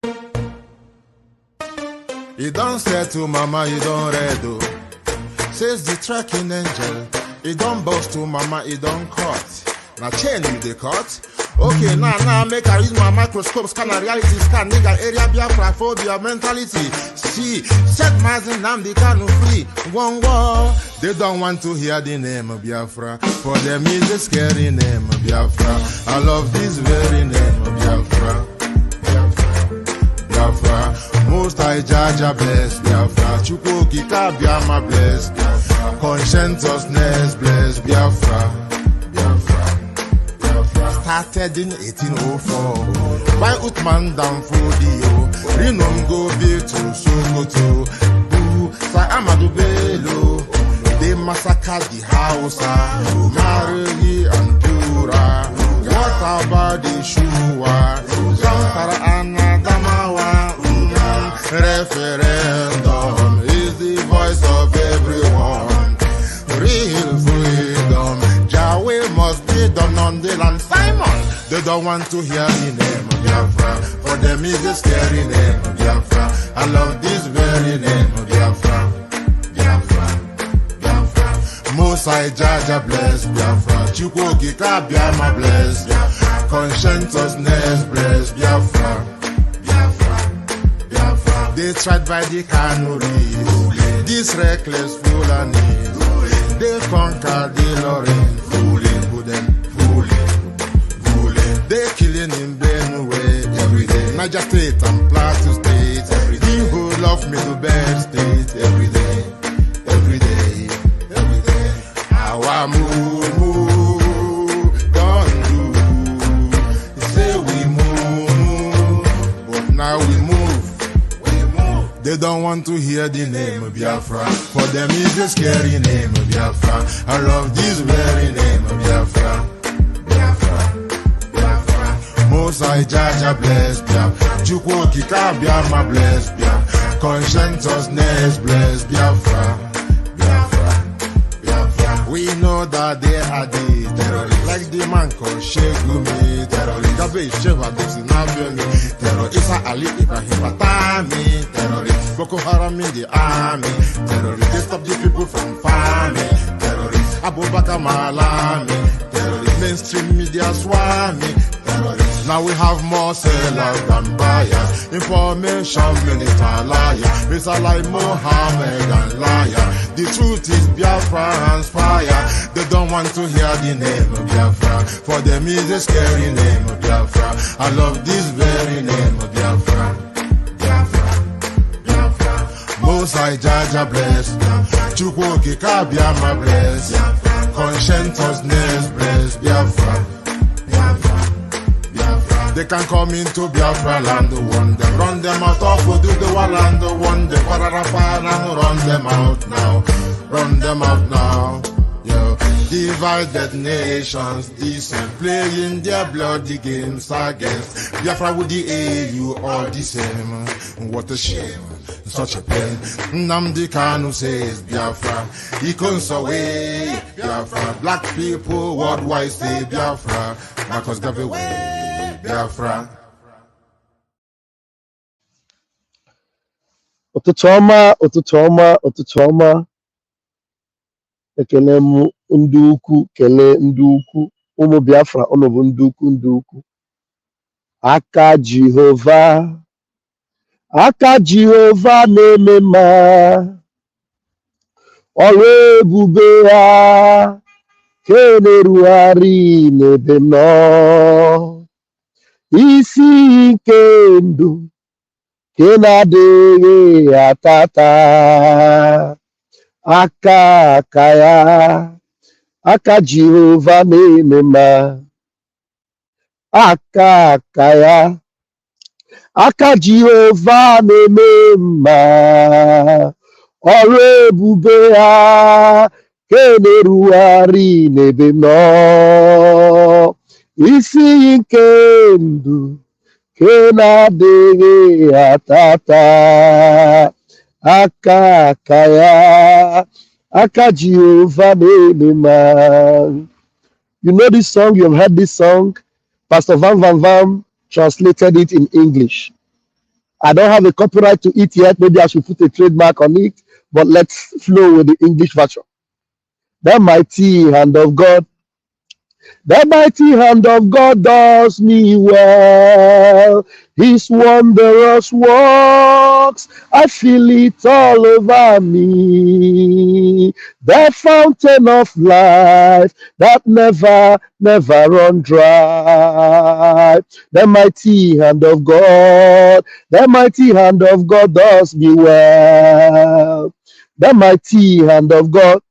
You don't say to mama, you don't read, oh. Says the tracking angel. You don't boast to mama, you don't cut. Now chain you the cut. Okay, now make I use my microscope, scan a reality, scan nigga area Biafra phobia mentality. See, set my name, they can't free. One war. They don't want to hear the name of Biafra. For them is a scary name of Biafra. I love this very name of Biafra. Biafra. Most I judge a bless Biafra. Chukwuki Biafra bless Biafra. Conscientiousness bless Biafra. Started in 1804 by Uthman Danfodio. Rinom go build to Sokoto. Sa Amadou Bello. They massacred the Hausa, Marili and Pura. What about the Shua? Zamfara and Adamawa. Referendum is the voice of everyone. Real freedom. Yahweh must be done on the land. Simon, they don't want to hear the name of Biafra. For them is a scary name of Biafra. I love this very name of Biafra. Biafra, Biafra. Mosai Jaja bless Biafra. Chukwuki Biafra bless Biafra. Conscientiousness bless Biafra. Biafra, Biafra. They tried by the canories. This reckless Fulani. They conquered the Lorraine. They killing in Benue every day. Niger State and Plateau State every day. Who love me to bed state every day, every day, every day. Our move, don't do. Say we move, but now we move. They don't want to hear the name of Biafra. For them is a scary name of Biafra. I love this very name of Biafra. Mosai Jaja bless Biafra. Chukwuki Biafra bless Biafra. Conscientiousness bless Biafra. Biafra, Biafra. We know that they are the terrorists. Like the man called Shegumi terrorist. Gabe Sheva Dixinabemi terrorist. Isa Ali Ibrahim Batami terrorist. Boko Haram in the army terrorist. They stop the people from farming terrorist. Abubakar Malami terrorist. Mainstream media swami terrorist. Now we have more sellers than buyers. Information minister liar. Mr. like Mohammed and liar. The truth is Biafra hands fire. They don't want to hear the name of Biafra. For them is a scary name of Biafra. I love this very name of Biafra. Biafra, Biafra. Mosai Jaja bless Biafra. Chukwuki Biafra bless Biafra. Conscientiousness bless Biafra. They can come into Biafra land, one them, run them out of do the land, one them, run them out now, run them out now. Yo, divided nations, decent, playing their bloody games against Biafra with the AU, all the same. What a shame, such a pain. Nnamdi Kanu says Biafra, he comes away, Biafra. Black people worldwide say Biafra, Marcus gave away. Biafra. Ụtụtụ ọma. Ekele m ndị ukwu, kelee ndị ukwu. Ụmụ Biafra, unu bụ ndị ukwu. Aka Jehova na-eme mma. Ọrụ ebube ha ka na-erugharị n'ebe m nọ. Isi ike ndụ ke na-adịghị atata. Aka Jehova na-eme mma. Aka Jehova na-eme mma. Ọrụ ebube ha ka na-erugharị n'ebe m nọ. Isi nke ndụ ke na-adịghị atata. Aka Jehova na-eme mma. You know this song, you have heard this song. Pastor Van translated it in English. I don't have a copyright to it yet. Maybe I should put a trademark on it, but let's flow with the English version. The mighty hand of God, the mighty hand of God does me well. His wondrous works, I feel it all over me. The fountain of life that never run dry. The mighty hand of God, the mighty hand of God does me well. The mighty hand of God,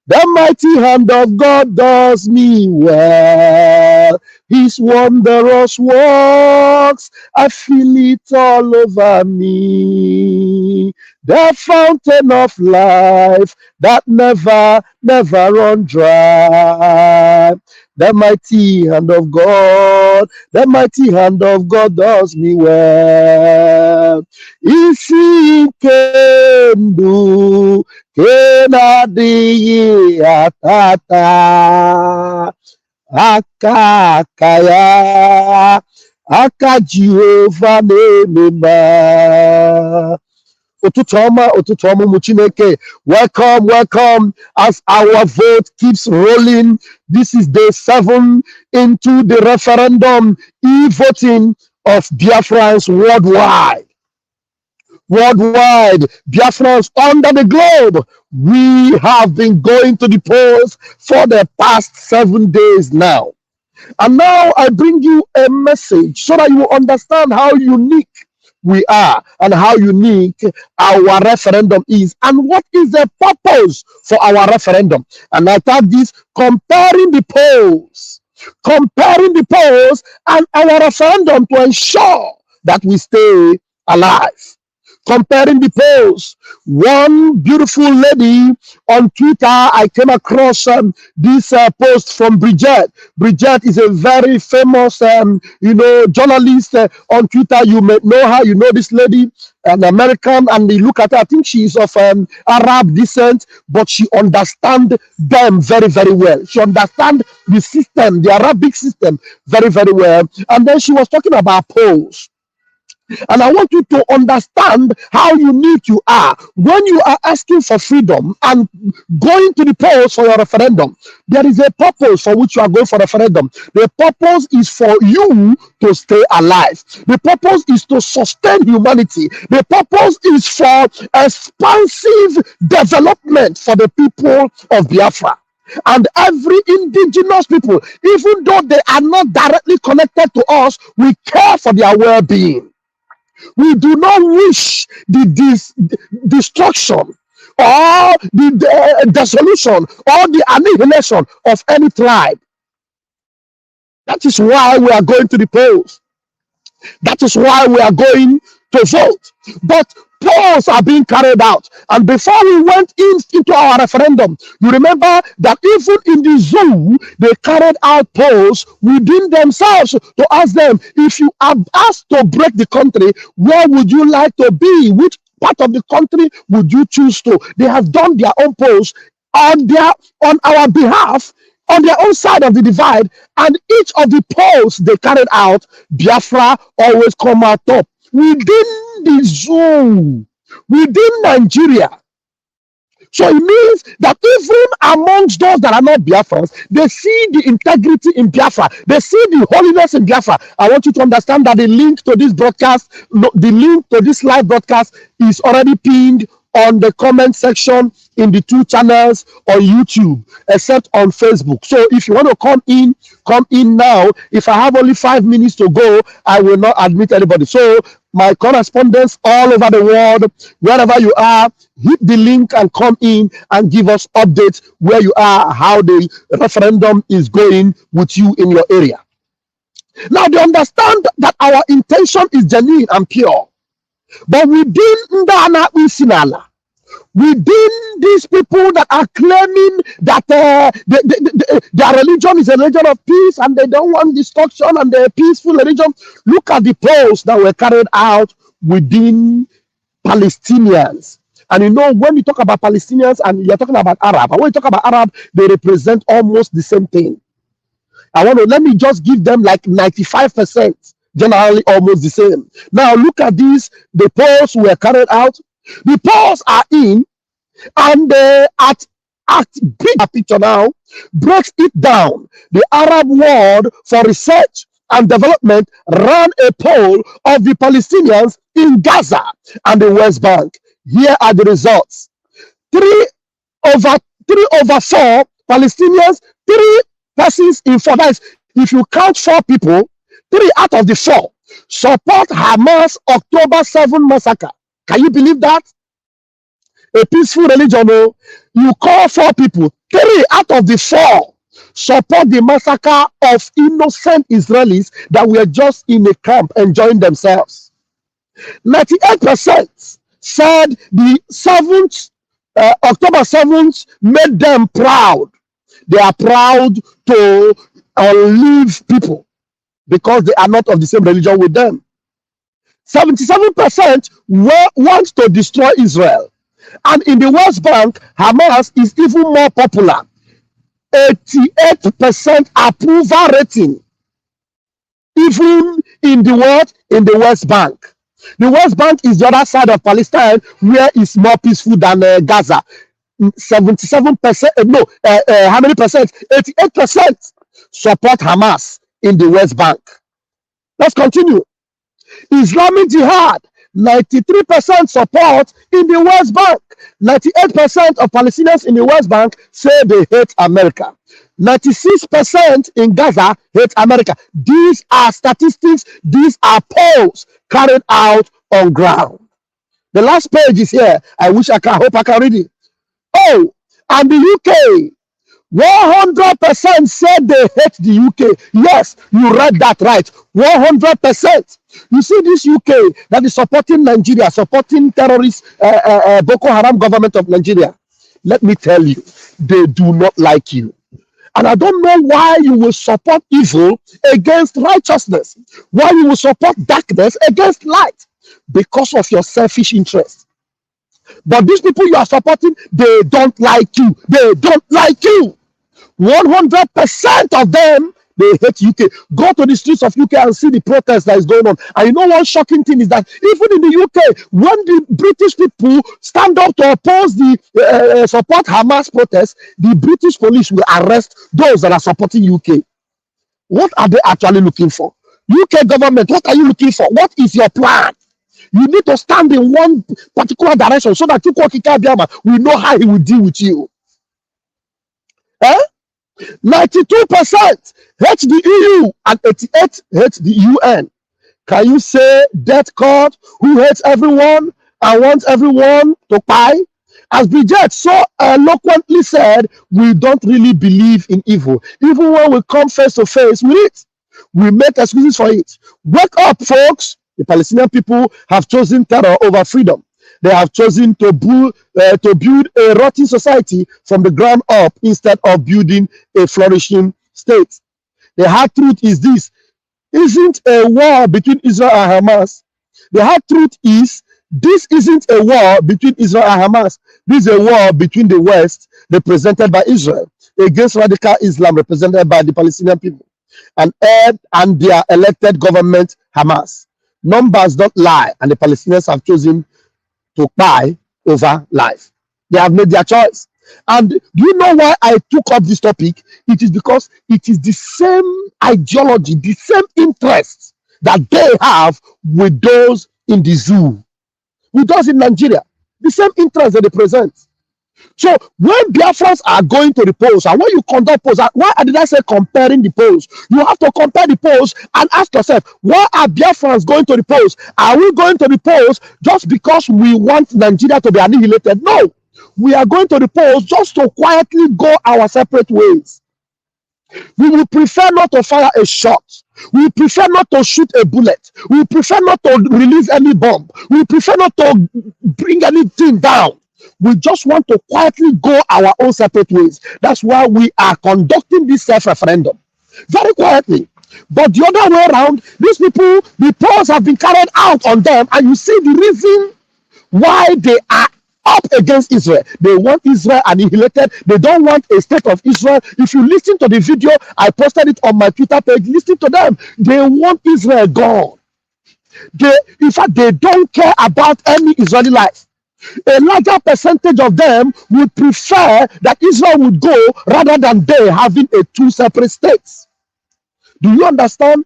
the mighty hand of God does me well. His wondrous works, I feel it all over me. The fountain of life that never run dry. The mighty hand of God, the mighty hand of God does me well. If he can do, kenadịghị atata aka ya aka Jehova na-eme mma. Ụtụtụ ọma ụmụ Chineke. Welcome as our vote keeps rolling. This is day 7 into the referendum e-voting of Biafrans worldwide. Biafrans under the globe, we have been going to the polls for the past 7 days now. And now I bring you a message so that you understand how unique we are and how unique our referendum is and what is the purpose for our referendum. And I tag this comparing the polls and our referendum to ensure that we stay alive. Comparing the polls. One beautiful lady on Twitter, I came across this post from Bridget. Bridget is a very famous, journalist on Twitter. You may know her. You know this lady, an American, and you look at her. I think she is of Arab descent, but she understands them very, very well. She understands the system, the Arabic system, very, very well. And then she was talking about polls. And I want you to understand how unique you are when you are asking for freedom and going to the polls for your referendum. There is a purpose for which you are going for referendum. The purpose is for you to stay alive. The purpose is to sustain humanity. The purpose is for expansive development for the people of Biafra. And every indigenous people, even though they are not directly connected to us, we care for their well-being. We do not wish the destruction or the dissolution or the annihilation of any tribe. That is why we are going to the polls. That is why we are going to vote. But polls are being carried out. And before we went into our referendum, you remember that even in the zoo, they carried out polls within themselves to ask them, if you are asked to break the country, where would you like to be? Which part of the country would you choose to? They have done their own polls on our behalf, on their own side of the divide, and each of the polls they carried out, Biafra always come out top. Within the zone, within Nigeria. So it means that even amongst those that are not Biafrans, they see the integrity in Biafra. They see the holiness in Biafra. I want you to understand that the link to this broadcast, the link to this live broadcast is already pinned on the comment section in the 2 channels on YouTube, except on Facebook. So if you want to come in now. If I have only 5 minutes to go, I will not admit anybody. So my correspondents all over the world, wherever you are, hit the link and come in and give us updates where you are, how the referendum is going with you in your area. Now they understand that our intention is genuine and pure. But within Ndana Usinala, within these people that are claiming that their religion is a religion of peace and they don't want destruction and they're a peaceful religion, look at the polls that were carried out within Palestinians. And you know, when you talk about Palestinians and you're talking about Arab, and when you talk about Arab, they represent almost the same thing. Let me just give them like 95%. generally almost the same. Now look at these. The polls were carried out. The polls are in, and at bigger picture now breaks it down. The Arab World for Research and Development ran a poll of the Palestinians in Gaza and the West Bank. Here are the results. 3/4 Palestinians, 3 persons in 4. That is, if you count 4 people, 3 out of the 4 support Hamas October 7 massacre. Can you believe that? A peaceful religion, oh, you call 4 people, 3 out of the 4 support the massacre of innocent Israelis that were just in a camp enjoying themselves. 98% said the 7th, October 7th made them proud. They are proud to leave people because they are not of the same religion with them. 77% want to destroy Israel. And in the West Bank, Hamas is even more popular. 88% approval rating. Even in the what? In the West Bank. The West Bank is the other side of Palestine, where it's more peaceful than Gaza. 77%, how many percent? 88% support Hamas in the West Bank. Let's continue. Islamic Jihad, 93% support in the West Bank. 98% of Palestinians in the West Bank say they hate America. 96% in Gaza hate America. These are statistics. These are polls carried out on ground. The last page is here. I hope I can read it. Oh, and the UK, 100% said they hate the UK. Yes, you read that right. 100%. You see this UK that is supporting Nigeria, supporting terrorist Boko Haram government of Nigeria. Let me tell you, they do not like you. And I don't know why you will support evil against righteousness. Why you will support darkness against light. Because of your selfish interest. But these people you are supporting, they don't like you. They don't like you. 100% of them, they hate UK. Go to the streets of UK and see the protest that is going on. And you know one shocking thing is that even in the UK, when the British people stand up to oppose the support Hamas protest, the British police will arrest those that are supporting UK. What are they actually looking for? UK government, what are you looking for? What is your plan? You need to stand in one particular direction so that we know how he will deal with you. 92% hate the EU and 88% hate the UN. Can you say that God who hates everyone and wants everyone to buy? As Bridget so eloquently said, we don't really believe in evil. Even when we come face to face with it, we make excuses for it. Wake up, folks. The Palestinian people have chosen terror over freedom. They have chosen to build a rotten society from the ground up instead of building a flourishing state. The hard truth is this: isn't a war between Israel and Hamas. The hard truth is this isn't a war between Israel and Hamas. This is a war between the West, represented by Israel, against radical Islam, represented by the Palestinian people, and their elected government, Hamas. Numbers don't lie, and the Palestinians have chosen to buy over life. They have made their choice. And do you know why I took up this topic? It is because it is the same ideology, the same interests that they have with those in the zoo, with those in Nigeria, the same interests that they present. So when Biafrans are going to the polls, and when you conduct polls, why did I say comparing the polls? You have to compare the polls and ask yourself, why are Biafrans going to the polls? Are we going to the polls just because we want Nigeria to be annihilated? No, we are going to the polls just to quietly go our separate ways. We will prefer not to fire a shot. We prefer not to shoot a bullet. We prefer not to release any bomb. We prefer not to bring anything down. We just want to quietly go our own separate ways. That's why we are conducting this self-referendum very quietly. But the other way around, these people, the polls have been carried out on them, and you see the reason why they are up against Israel. They want Israel annihilated. They don't want a state of Israel. If you listen to the video, I posted it on my Twitter page. Listen to them. They want Israel gone. In fact, they don't care about any Israeli life. A larger percentage of them would prefer that Israel would go rather than they having a two separate states. Do you understand?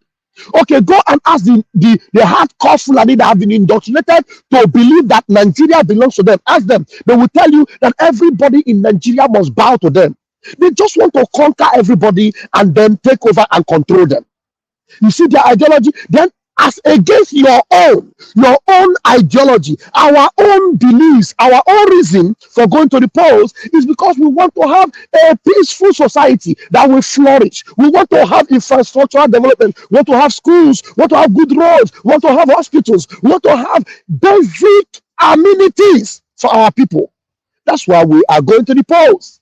Okay, go and ask the hardcore Fulani that have been indoctrinated to believe that Nigeria belongs to them. Ask them. They will tell you that everybody in Nigeria must bow to them. They just want to conquer everybody and then take over and control them. You see their ideology? Then as against your own ideology, our own beliefs, our own reason for going to the polls is because we want to have a peaceful society that will flourish. We want to have infrastructural development, we want to have schools, we want to have good roads, we want to have hospitals, we want to have basic amenities for our people. That's why we are going to the polls.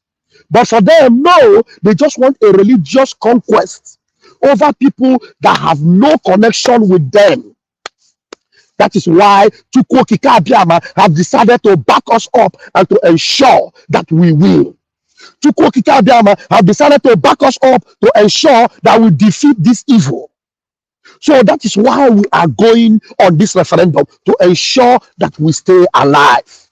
But for them, no, they just want a religious conquest over people that have no connection with them. That is why Chukwokika Abiyama have decided to back us up and to ensure that we win. Chukwokika Abiyama have decided to back us up to ensure that we defeat this evil. So that is why we are going on this referendum, to ensure that we stay alive.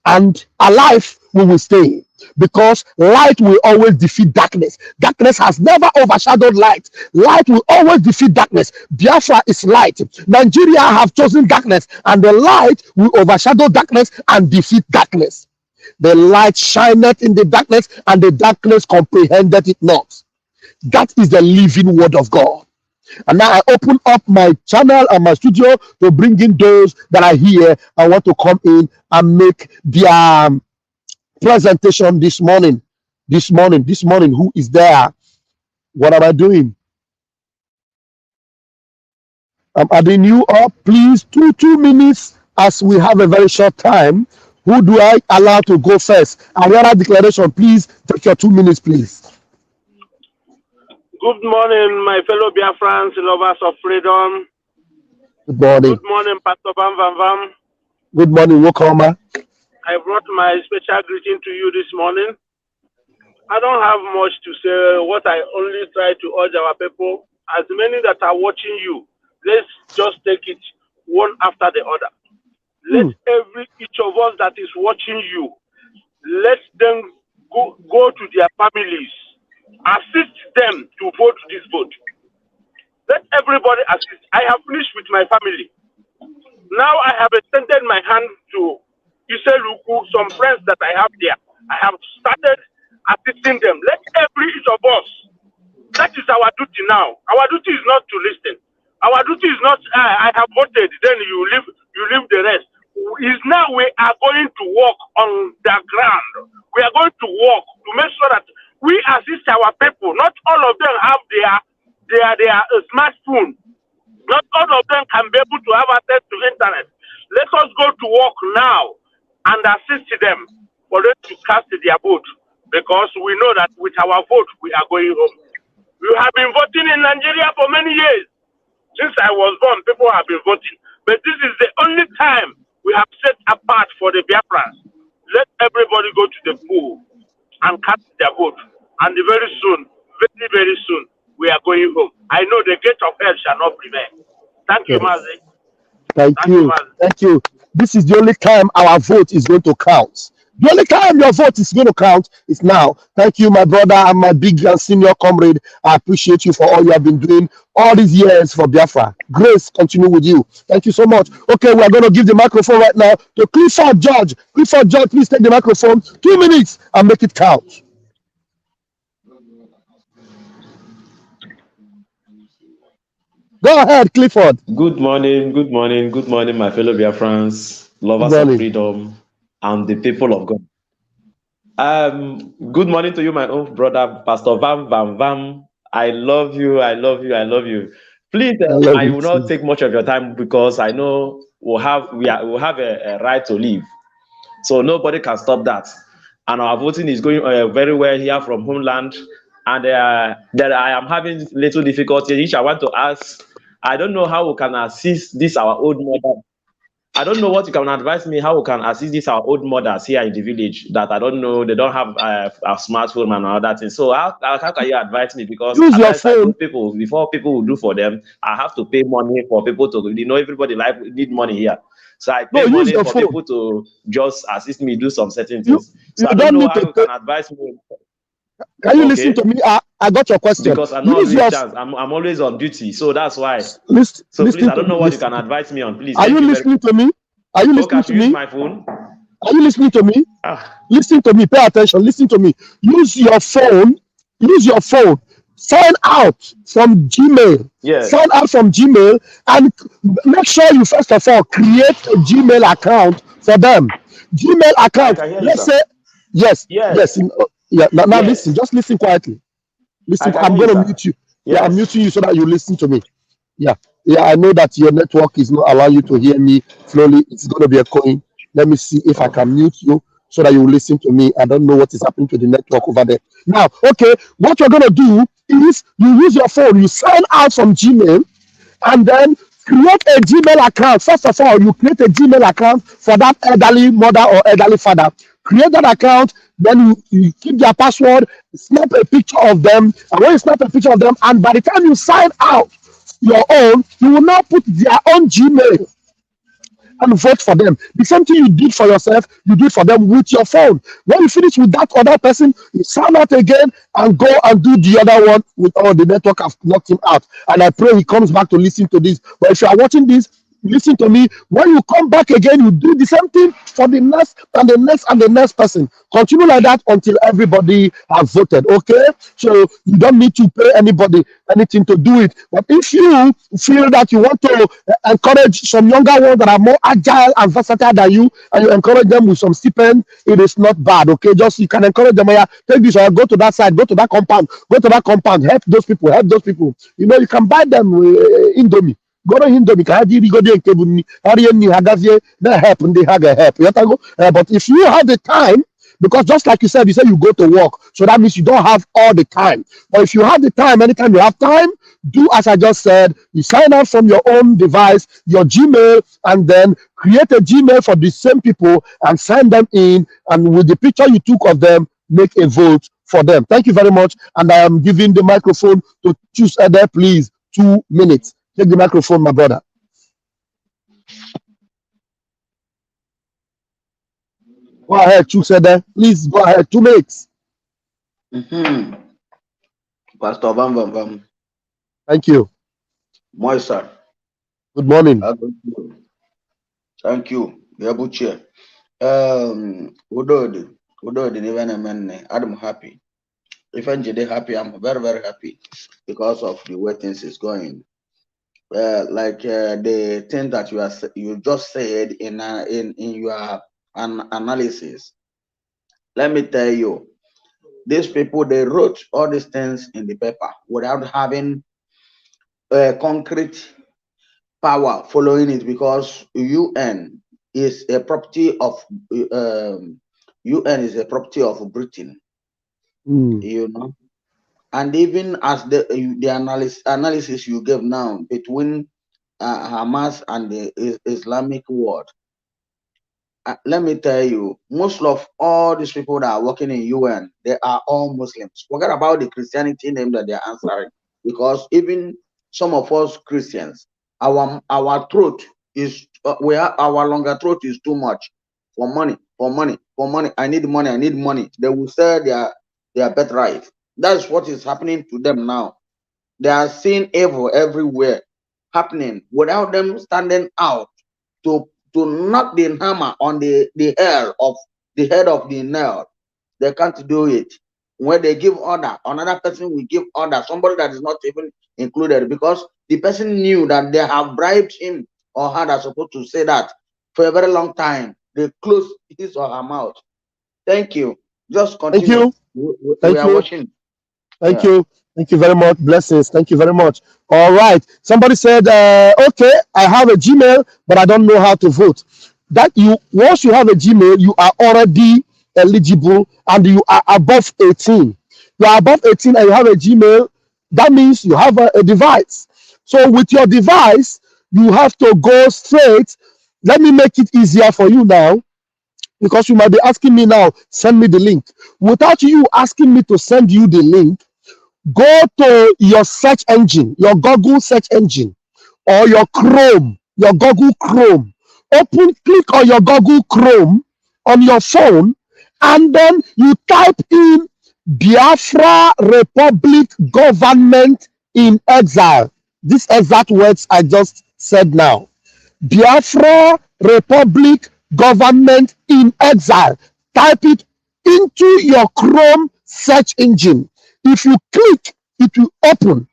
And alive we will stay, because light will always defeat darkness. Darkness has never overshadowed light. Light will always defeat darkness. Biafra is light. Nigeria have chosen darkness, and the light will overshadow darkness and defeat darkness. The light shineth in the darkness, and the darkness comprehended it not. That is the living word of God. And now I open up my channel and my studio to bring in those that are here and want to come in and make their presentation this morning. Who is there? What am I doing? I'm adding you up. Please, two minutes, as we have a very short time. Who do I allow to go first? Ariana Declaration, please take your 2 minutes, please. Good morning, my fellow Biafrans, lovers of freedom. Good morning. Good morning, Pastor Bam Bam Bam. Good morning, Wokoma. I brought my special greeting to you this morning. I don't have much to say. What I only try to urge our people, as many that are watching you, let's just take it one after the other. Let each of us that is watching you, let them go to their families. Assist them to vote this vote. Let everybody assist. I have finished with my family. Now I have extended my hand to Iseluku, some friends that I have there. I have started assisting them. Let each of us. That is our duty now. Our duty is not to listen. Our duty is not, I have voted, then you leave the rest. Is now we are going to work on the ground. We are going to work to make sure that we assist our people. Not all of them have their smartphone. Not all of them can be able to have access to internet. Let us go to work now and assist them for them to cast their vote, because we know that with our vote we are going home. We have been voting in Nigeria for many years. Since I was born, people have been voting. But this is the only time we have set apart for the Biafrans. Let everybody go to the pool and cast their vote. And very soon, very, very soon, we are going home. I know the gate of hell shall not prevail. Thank you, Mazi. Thank you. Thank you. This is the only time our vote is going to count. The only time your vote is going to count is now. Thank you, my brother and my big and senior comrade. I appreciate you for all you have been doing all these years for Biafra. Grace continue with you. Thank you so much. Okay, we are going to give the microphone right now to Clifford George. Clifford George, please take the microphone. 2 minutes and make it count. Go ahead, Clifford. Good morning, my fellow Biafrans, lovers of freedom, and the people of God. Good morning to you, my own brother, Pastor Vam Vam Vam. I love you. Please, I will not take much of your time, because I know we'll have a right to live, so nobody can stop that. And our voting is going very well here from homeland, and that I am having little difficulty, which I want to ask. I don't know how we can assist this our old mother. I don't know what you can advise me how we can assist these our old mothers here in the village that I don't know, they don't have a smartphone and all that thing. So how can you advise me? Because Use at your times I phone. told people before people will do for them, I have to pay money for people to, everybody like need money here. So I No, pay use money your for phone. people to just assist me do some certain You things. you So I don't don't know need how to you pay. can advise me. Can you listen to Okay, me? I got your question. because I'm not Use always your chance. I'm always on duty, so that's why. listen. So please, Listen I to don't me. know what you Listen can to me. advise me on. Please, Are thank you you very listening much. to me? Are you Okay, I listening to should use me? my phone. Are you listening to me? Ah, Listen to me. Pay attention. Listen to me. Use your phone. Use your phone. Sign out from Gmail. Sign yes. out from Gmail and make sure you first of all create a Gmail account for them. Gmail I account. can hear you, Let's sir. say yes, yes. Yes, Yeah. Now listen. yes, Just listen quietly. I Listen. can I'm hear you, going to sir. mute you. Yeah, I'm Yes. muting you so that you listen to me. Yeah. Yeah, I know that your network is not allowing you to hear me slowly. It's going to be a coin. Let me see if I can mute you so that you will listen to me. I don't know what is happening to the network over there. Now, okay, what you're going to do is you use your phone, you sign out from Gmail, and then create a Gmail account. First of all, you create a Gmail account for that elderly mother or elderly father. Create that account, then you keep their password, snap a picture of them, and when you snap a picture of them, and by the time you sign out your own, you will now put their own Gmail and vote for them. The same thing you did for yourself, you do it for them with your phone. When you finish with that other person, you sign out again and go and do the other one with all the network have knocked him out. And I pray he comes back to listen to this. But if you are watching this, listen to me. When you come back again, you do the same thing for the next and the next and the next person. Continue like that until everybody have voted. Okay, so you don't need to pay anybody anything to do it. But if you feel that you want to encourage some younger ones that are more agile and versatile than you, and you encourage them with some stipend, it is not bad. Okay, just you can encourage them. Yeah, take this or go to that side, go to that compound, help those people, help those people. You know, you can buy them Indomie. Go to Indomie, ka ha jiri godi nke bụ nri, ha rie nri, ha gazie na help ndị ha ga-help. But if you have the time, because just like you said you go to work, so that means you don't have all the time. But if you have the time, anytime you have time, do as I just said. You sign up from your own device, your Gmail, and then create a Gmail for the same people and send them in. And with the picture you took of them, make a vote for them. Thank you very much. And I am giving the microphone to choose there, please. 2 minutes. Take the microphone, my brother. Go ahead, choose there. Please go ahead. 2 minutes. Pastor Bam Bam Bam. Thank you. Moisa. Good morning. Thank you. Yabuche. Udodi even a man. I'm happy. If I'm happy, I'm very, very happy because of the way things is going. The thing that you just said in your analysis. Let me tell you, these people, they wrote all these things in the paper without having concrete power following it, because UN is a property of UN is a property of Britain. You know, and even as the analysis you gave now between Hamas and the Islamic world, let me tell you, most of all these people that are working in UN, they are all Muslims. Forget about the Christianity name that they're answering, because even some of us Christians, our throat is our longer throat is too much for money. I need money. They will sell their birthright. That's what is happening to them now. They are seeing evil everywhere happening without them standing out to knock the hammer on the head of the nail. They can't do it. When they give order, another person will give order, somebody that is not even included, because the person knew that they have bribed him or her that's supposed to say that for a very long time. They close his or her mouth. Thank you. Just continue. Thank you. We are watching. Thank you. Thank you very much. Blessings. Thank you very much. All right. Somebody said, okay, I have a Gmail, but I don't know how to vote. That once you have a Gmail, you are already eligible and you are above 18. You are above 18 and you have a Gmail. That means you have a device. So with your device, you have to go straight. Let me make it easier for you now, because you might be asking me now, send me the link. Without you asking me to send you the link, go to your search engine, your Google search engine, or your Chrome, your Google Chrome. Click on your Google Chrome on your phone, and then you type in Biafra Republic Government in Exile. These exact words I just said now. Biafra Republic Government in Exile. Type it into your Chrome search engine. If you click, it will open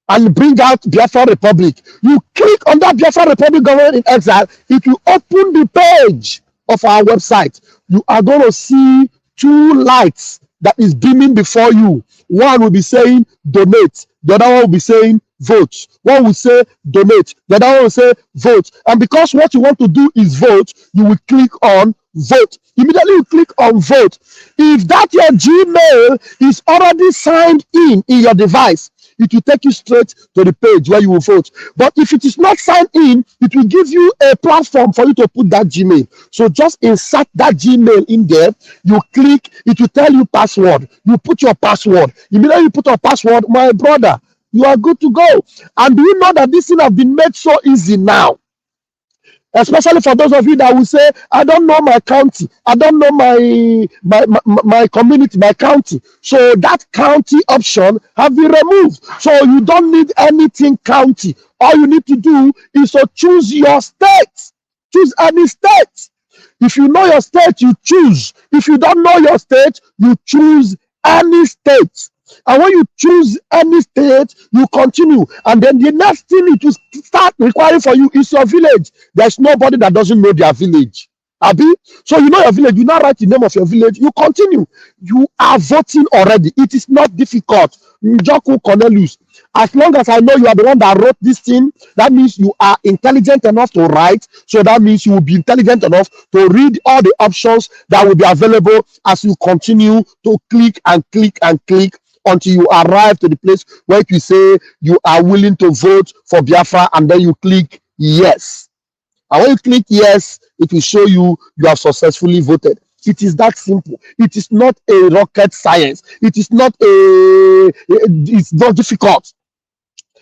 and bring out Biafra Republic. You click on that Biafra Republic Government in Exile, it will open the page of our website. You are going to see two lights that is beaming before you. One will be saying donate, the other one will be saying vote. One will say donate, the other one will say vote. And because what you want to do is vote, you will click on vote. Immediately you click on vote. If that your Gmail is already signed in your device, it will take you straight to the page where you will vote. But if it is not signed in, it will give you a platform for you to put that Gmail. So just insert that Gmail in there. You click, it will tell you password. You put your password. Immediately you put your password, my brother, you are good to go. And do you know that this thing has been made so easy now? Especially for those of you that will say, I don't know my county, I don't know my community, my county. So that county option have been removed. So you don't need anything county. All you need to do is to choose your state. Choose any state. If you know your state, you choose. If you don't know your state, you choose any state. And when you choose any state, you continue. And then the next thing it will start requiring for you is your village. There's nobody that doesn't know their village. Abi? So you know your village, you now write the name of your village, you continue. You are voting already. It is not difficult. Njoku Cornelius. As long as I know you are the one that wrote this thing, that means you are intelligent enough to write. So that means you will be intelligent enough to read all the options that will be available as you continue to click and click and click until you arrive to the place where you say you are willing to vote for Biafra, and then you click yes. And when you click yes, it will show you have successfully voted. It is that simple. It is not a rocket science. It's not difficult.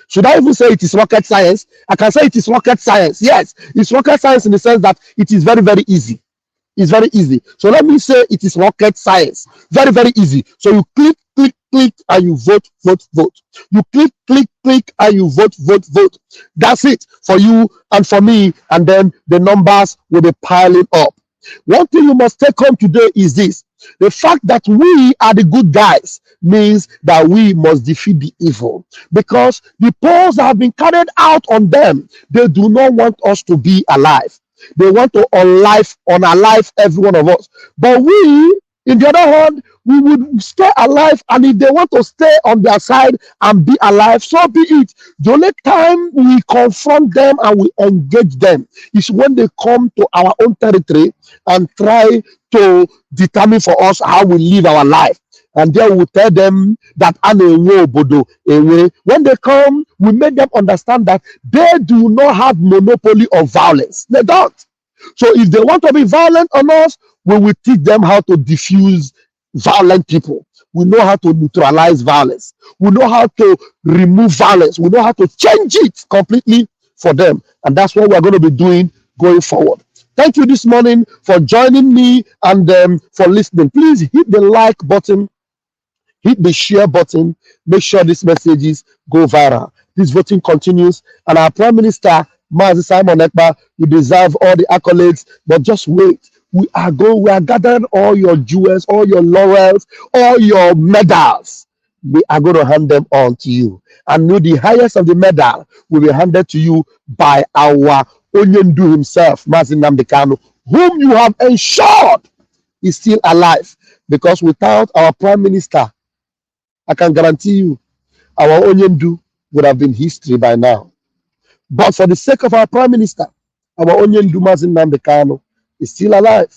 Should I even say it is rocket science? I can say it is rocket science. Yes, it's rocket science in the sense that it is very, very easy. It's very easy. So let me say it is rocket science. Very, very easy. So you click, click, click, and you vote, vote, vote. You click, click, click, and you vote, vote, vote. That's it for you and for me. And then the numbers will be piling up. One thing you must take home today is this. The fact that we are the good guys means that we must defeat the evil. Because the polls have been carried out on them. They do not want us to be alive. They want to unalive every one of us. But we, in the other hand, we would stay alive, and if they want to stay on their side and be alive, so be it. The only time we confront them and we engage them is when they come to our own territory and try to determine for us how we live our life. And then we will tell them that when they come, we make them understand that they do not have monopoly of violence. They don't. So if they want to be violent on us, we will teach them how to diffuse violent people. We know how to neutralize violence. We know how to remove violence. We know how to change it completely for them. And that's what we're going to be doing going forward. Thank you this morning for joining me and for listening. Please hit the like button. Hit the share button. Make sure these messages go viral. This voting continues. And our Prime Minister, Mazi Simon Ekpa, you deserve all the accolades. But just wait. We are gathering all your jewels, all your laurels, all your medals. We are going to hand them on to you. And the highest of the medal will be handed to you by our Onyendu himself, Mazi Nnamdi Kanu, whom you have ensured is still alive. Because without our Prime Minister, I can guarantee you, our Onyendu would have been history by now. But for the sake of our Prime Minister, our Onyendu Mazi Nnamdi Kanu is still alive.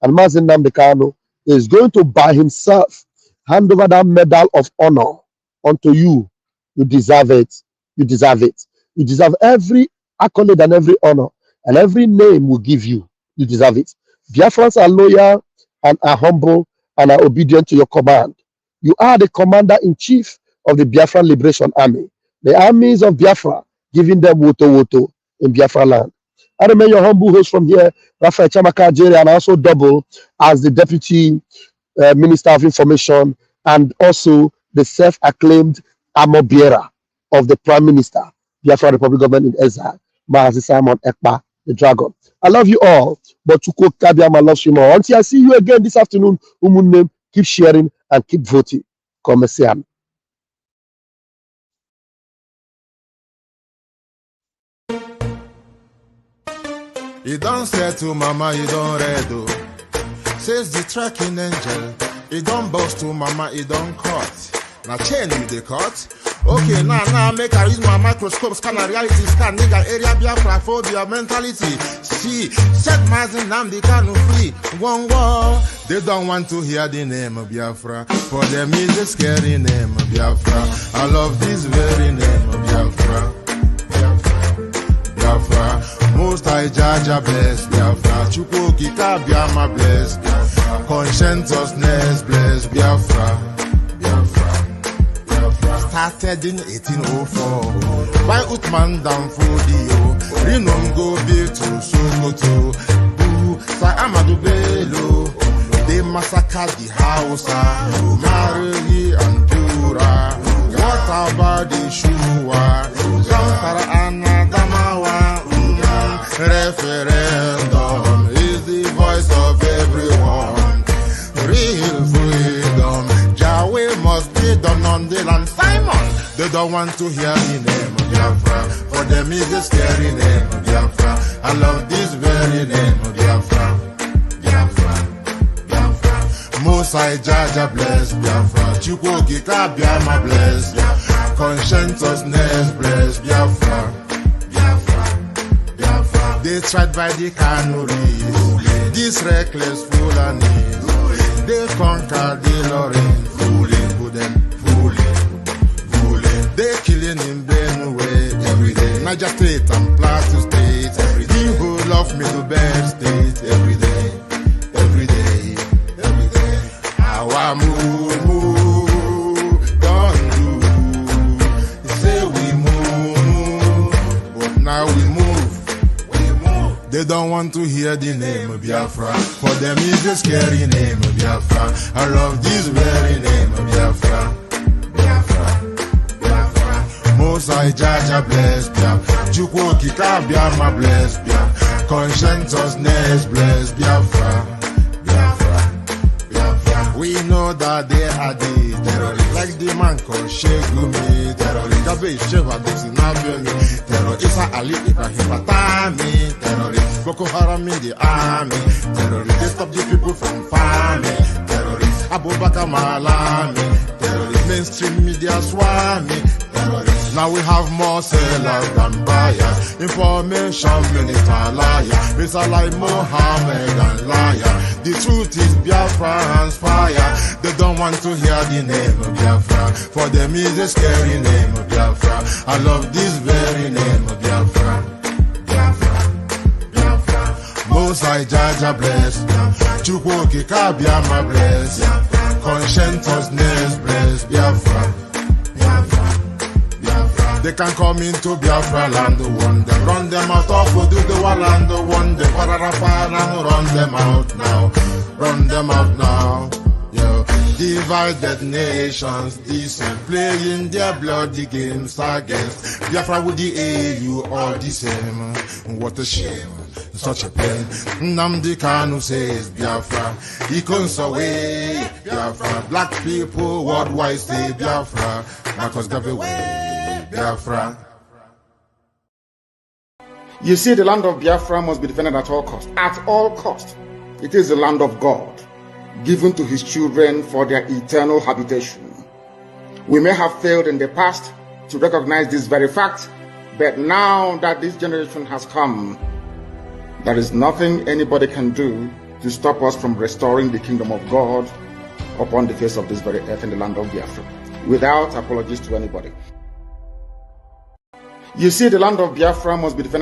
And Mazi Nnamdi Kanu is going to by himself hand over that medal of honor unto you. You deserve it. You deserve it. You deserve every accolade and every honor and every name will give you. You deserve it. Biafrans are loyal and are humble and are obedient to your command. You are the commander-in-chief of the Biafran Liberation Army, the armies of Biafra, giving them woto in Biafra land. I remain your humble host from here, Raphael Chamaka Jere, and I also double as the Deputy Minister of Information and also the self-acclaimed armor bearer of the Prime Minister, Biafra Republic Government in exile, Mazi Simon Ekpa, the Dragon. I love you all, but Chuko Kabiama loves you more. Until I see you again this afternoon, Umunne, keep sharing and keep voting. Komesian. You don't say to mama, you don't read, oh. Says the tracking angel. You don't boast to mama, you don't cut. Now chain you the cut. Okay, now make I use my microscope, scan a reality, scan nigga area Biafra phobia mentality. See, set my name they can't free. One war. They don't want to hear the name of Biafra. For them is a scary name of Biafra. I love this very name of Biafra. Biafra, most I Jaja bless Biafra, Chukwuki Kabiama bless Biafra, conscientiousness bless Biafra. Started in 1804 by Uthman Danfodio, Rinom go built to Sokoto, Boo, Sa Amadou Bello, they massacred the Hausa, Marili and Pura. What about the Shua, Zamfara and Adamawa? Referendum is the voice of everyone. Real freedom, Yahweh must be done on the land. Simon, they don't want to hear the name of Biafra. For them is a scary name of Biafra. I love this very name of Biafra. Biafra, Biafra. Most I Jaja bless Biafra. Chukwuki Kabiama bless Biafra. Conscientiousness bless Biafra. They tried by the canories, these reckless Fulanis. They conquered the Lorraine, fooling. They killing in Benue every day. Niger State and Plateau State every day. The whole of Middle Belt State every day. Our move, don't do. Say we move, but now we move. They don't want to hear the name of Biafra. For them is the scary name of Biafra. I love this very name of Biafra. Biafra. Most I Jaja bless Biafra. Chukwuki Kabiama bless Biafra. Conscientiousness bless Biafra. We know that they are the terrorists, like the man called Shegumi, terrorist. Gabe Sheva Dixinabiomi, terrorist. Isa Ali Ibrahim Batami, terrorist. Boko Haram in the army, terrorist. They stop the people from farming, terrorist. Abubakar Malami, terrorist. Mainstream media swami, terrorist. Now we have more sellers than buyers. Information minister liar. Mr. like Mohammed and liar. The truth is Biafra hands fire. They don't want to hear the name of Biafra. For them is a scary name of Biafra. I love this very name of Biafra. Most I Jaja bless. Chukwuki Kabiama bless. Conscientiousness bless Biafra. They can come into Biafra land one day. Run them out of Oduduwa land one day. Pararapana, run them out now. Run them out now. Yo. Divided nations, decent, playing their bloody games against Biafra with the AU all the same. What a shame, such a pain. Nnamdi Kanu says Biafra, he comes away Biafra. Black people worldwide say Biafra, Marcus gave away Biafra. You see, the land of Biafra must be defended at all cost. At all cost. It is the land of God, given to his children for their eternal habitation. We may have failed in the past to recognize this very fact, but now that this generation has come, there is nothing anybody can do to stop us from restoring the kingdom of God upon the face of this very earth in the land of Biafra, without apologies to anybody. You see, the land of Biafra must be defended